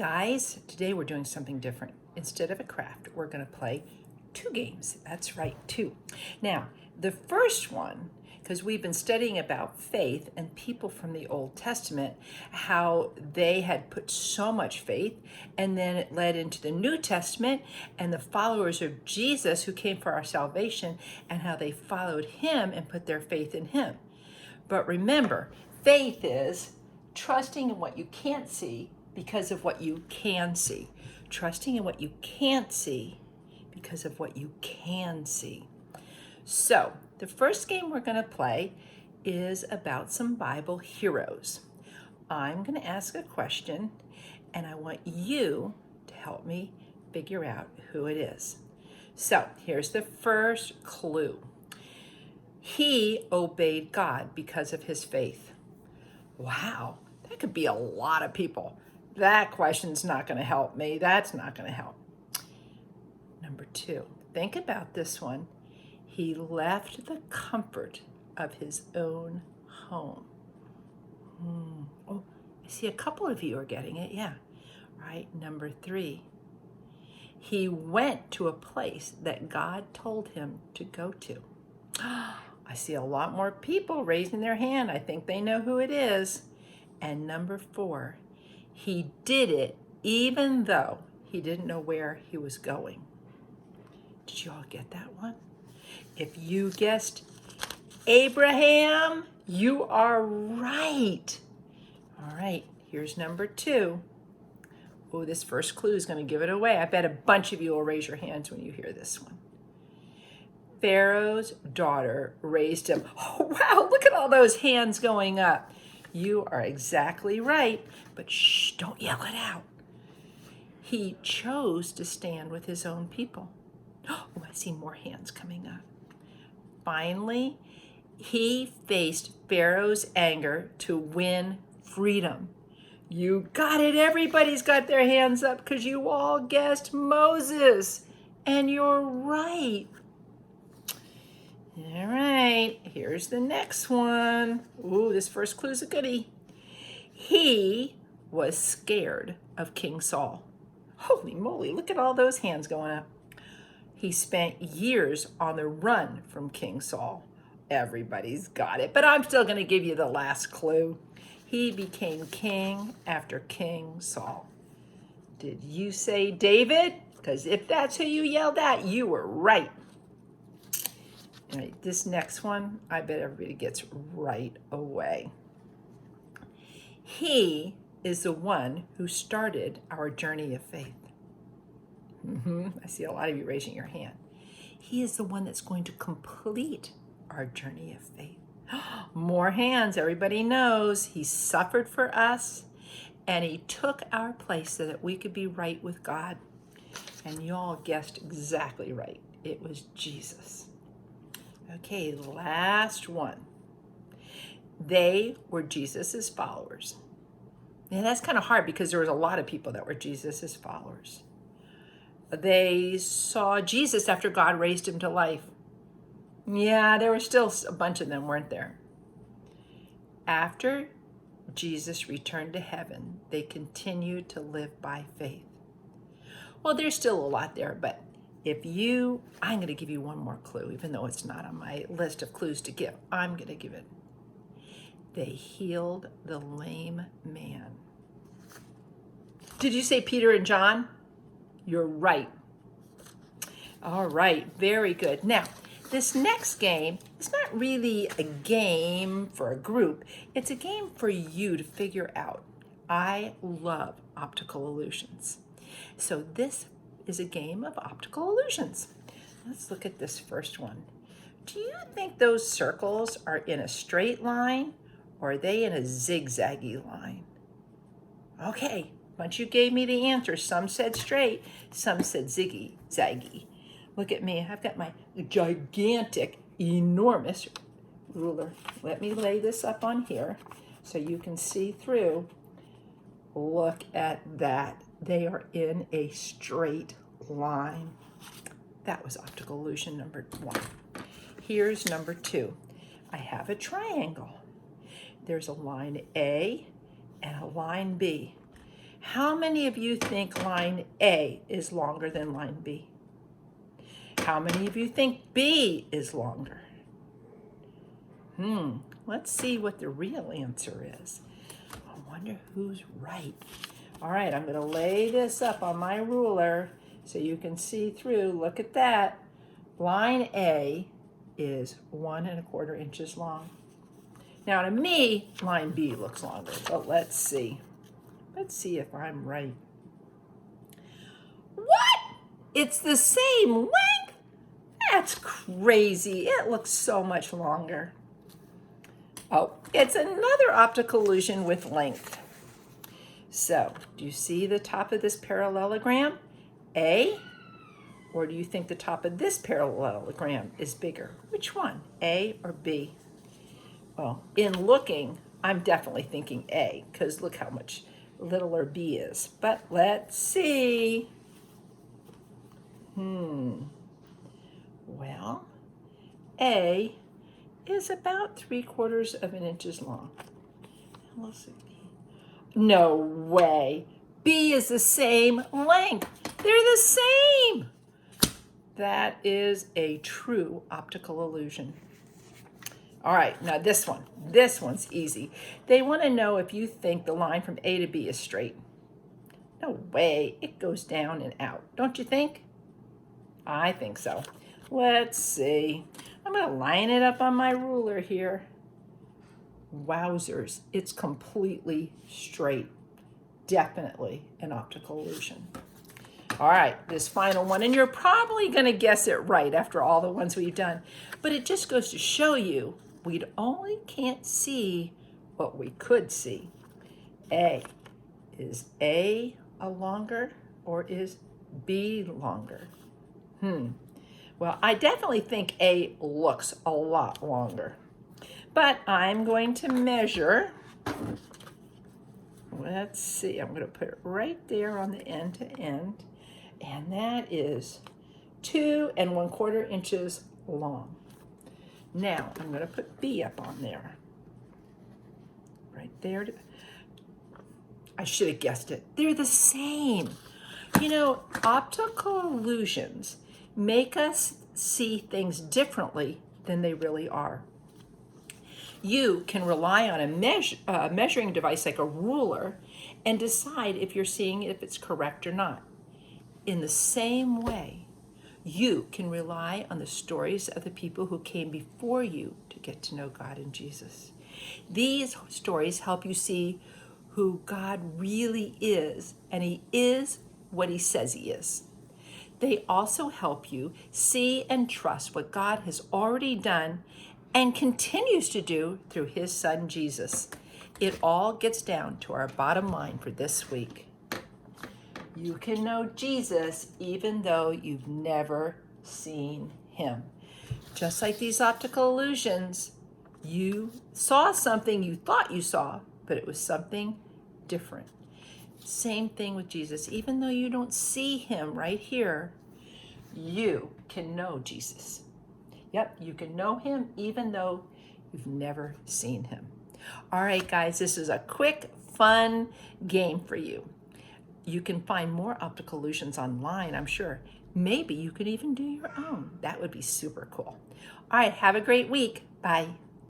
guys. Today we're doing something different. Instead of a craft, we're going to play 2 games. That's right, 2. Now, the first one, because we've been studying about faith and people from the Old Testament, how they had put so much faith, and then it led into the New Testament and the followers of Jesus who came for our salvation, and how they followed him and put their faith in him. But remember, faith is trusting in what you can't see because of what you can see. Trusting in what you can't see because of what you can see. So, the first game we're going to play is about some Bible heroes. I'm going to ask a question, and I want you to help me figure out who it is. So, here's the first clue. He obeyed God because of his faith. Wow, that could be a lot of people. That question's not going to help me. That's not going to help. Number 2, think about this one. He left the comfort of his own home. Oh, I see a couple of you are getting it. Yeah, right. Number 3, he went to a place that God told him to go to. I see a lot more people raising their hand. I think they know who it is. And number 4, he did it even though he didn't know where he was going. Did you all get that one? If you guessed Abraham, you are right. All right, here's number 2. Oh, this first clue is going to give it away. I bet a bunch of you will raise your hands when you hear this one. Pharaoh's daughter raised him. Oh, wow, look at all those hands going up. You are exactly right, but shh, don't yell it out. He chose to stand with his own people. Oh, I see more hands coming up. Finally, he faced Pharaoh's anger to win freedom. You got it. Everybody's got their hands up because you all guessed Moses. And you're right. All right, here's the next one. Ooh, this first clue's a goodie. He was scared of King Saul. Holy moly, look at all those hands going up. He spent years on the run from King Saul. Everybody's got it, but I'm still going to give you the last clue. He became king after King Saul. Did you say David? Because if that's who you yelled at, you were right. All right, this next one, I bet everybody gets right away. He is the one who started our journey of faith. I see a lot of you raising your hand. He is the one that's going to complete our journey of faith. More hands, everybody knows. He suffered for us, and he took our place so that we could be right with God. And you all guessed exactly right. It was Jesus. Okay, last one. They were Jesus's followers. And that's kind of hard because there was a lot of people that were Jesus's followers. They saw Jesus after God raised him to life. Yeah, there were still a bunch of them, weren't there? After Jesus returned to heaven, they continued to live by faith. Well, there's still a lot there, but I'm going to give you one more clue, even though it's not on my list of clues to give. I'm going to give it. They healed the lame man. Did you say Peter and John? You're right. All right, very good. Now, this next game is not really a game for a group. It's a game for you to figure out. I love optical illusions. So this is a game of optical illusions. Let's look at this first one. Do you think those circles are in a straight line, or are they in a zigzaggy line? Okay, once you gave me the answer, some said straight, some said zaggy. Look at me, I've got my gigantic, enormous ruler. Let me lay this up on here so you can see through. Look at that. They are in a straight line. That was optical illusion number 1. Here's number 2. I have a triangle. There's a line A and a line B. How many of you think line A is longer than line B? How many of you think B is longer? Let's see what the real answer is. I wonder who's right. All right, I'm going to lay this up on my ruler so you can see through. Look at that. Line A is 1¼ inches long. Now to me, line B looks longer, but let's see. Let's see if I'm right. What? It's the same length? That's crazy. It looks so much longer. Oh, it's another optical illusion with length. So, do you see the top of this parallelogram? A? Or do you think the top of this parallelogram is bigger? Which one, A or B? Well, in looking, I'm definitely thinking A, because look how much littler B is. But let's see. Well, A is about 3/4 of an inch long. Let's see. No way. B is the same length. They're the same. That is a true optical illusion. All right, now this one. This one's easy. They want to know if you think the line from A to B is straight. No way. It goes down and out. Don't you think? I think so. Let's see. I'm going to line it up on my ruler here. Wowzers. It's completely straight. Definitely an optical illusion. All right, this final one, and you're probably going to guess it right after all the ones we've done, but it just goes to show you we only can't see what we could see. A. Is A longer or is B longer? Well, I definitely think A looks a lot longer, but I'm going to measure. Let's see, I'm going to put it right there on the end to end. And that is 2¼ inches long. Now, I'm going to put B up on there. Right there. I should have guessed it. They're the same. You know, optical illusions make us see things differently than they really are. You can rely on a measuring device like a ruler and decide if you're seeing if it's correct or not. In the same way, you can rely on the stories of the people who came before you to get to know God and Jesus. These stories help you see who God really is, and He is what He says He is. They also help you see and trust what God has already done and continues to do through His Son, Jesus. It all gets down to our bottom line for this week. You can know Jesus even though you've never seen Him. Just like these optical illusions, you saw something you thought you saw, but it was something different. Same thing with Jesus. Even though you don't see Him right here, you can know Jesus. Yep, you can know Him even though you've never seen Him. All right, guys, this is a quick, fun game for you. You can find more optical illusions online, I'm sure. Maybe you could even do your own. That would be super cool. All right, have a great week. Bye.